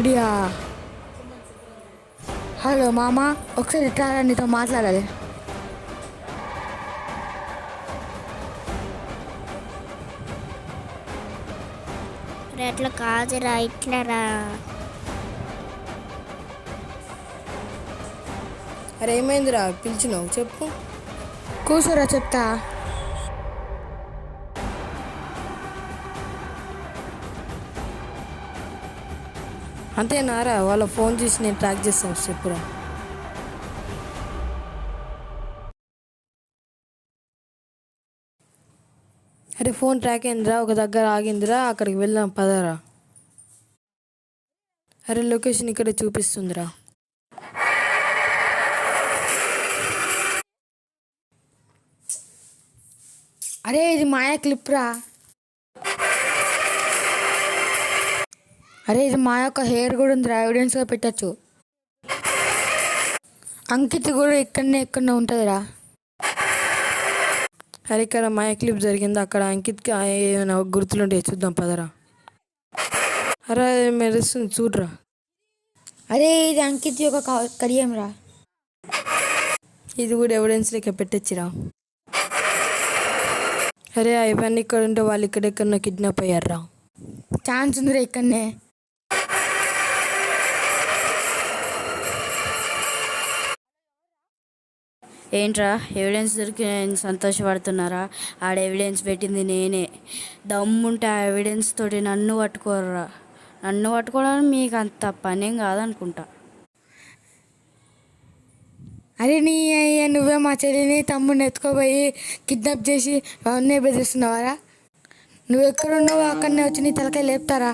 Idea. Hello మామ, ఒకసారి ఇట్లా నీతో మాట్లాడాలి. అట్లా కాదురా, ఇట్లా రా. అరే ఏమైందిరా పిలిచినావు చెప్పు. కూర్చోరా చెప్తా. అంతేనారా, వాళ్ళ ఫోన్ చేసి నేను ట్రాక్ చేస్తాను చెప్పురా. అరే ఫోన్ ట్రాక్ అయిందిరా, ఒక దగ్గర ఆగిందిరా, అక్కడికి వెళ్దాం పదరా. అరే లొకేషన్ ఇక్కడ చూపిస్తుందిరా. అరే ఇది మాయా క్లిప్ రా. అరే ఇది మా యొక్క హెయిర్ కూడా ఉందిరా, ఎవిడెన్స్గా పెట్టచ్చు. అంకిత్ కూడా ఎక్కడనే ఉంటుందిరా. అరే ఇక్కడ మా క్లిప్ జరిగింది, అక్కడ అంకిత్కి ఏమైనా గుర్తులుంటే చూద్దాం పదరా. అరే మెరుస్తుంది చూడరా. అరే ఇది అంకిత్ యొక్క కడియం రా. ఇది కూడా ఎవిడెన్స్ లెక్క పెట్టచ్చిరా. అరే ఇవన్నీ ఇక్కడ ఉంటే వాళ్ళు ఇక్కడెక్కడో కిడ్నాప్ అయ్యారా. ఛాన్స్ ఉందిరా ఇక్కడనే. ఏంట్రా ఎవిడెన్స్ దొరికి సంతోషపడుతున్నారా? ఆడ ఎవిడెన్స్ పెట్టింది నేనే. దమ్ముంటే ఆ ఎవిడెన్స్ తోటి నన్ను పట్టుకోర్రా. నన్ను పట్టుకోవడానికి మీకు అంత పనేం కాదనుకుంటా. అరే నీ అయ్యా, నువ్వే మా చెల్లిని తమ్ముడిని ఎత్తుకోపోయి కిడ్నాప్ చేసి అవన్నీ బెదిరిస్తున్నావారా? నువ్వు ఎక్కడున్నావో అక్కడనే వచ్చి నీ తలకాయ లేపుతారా.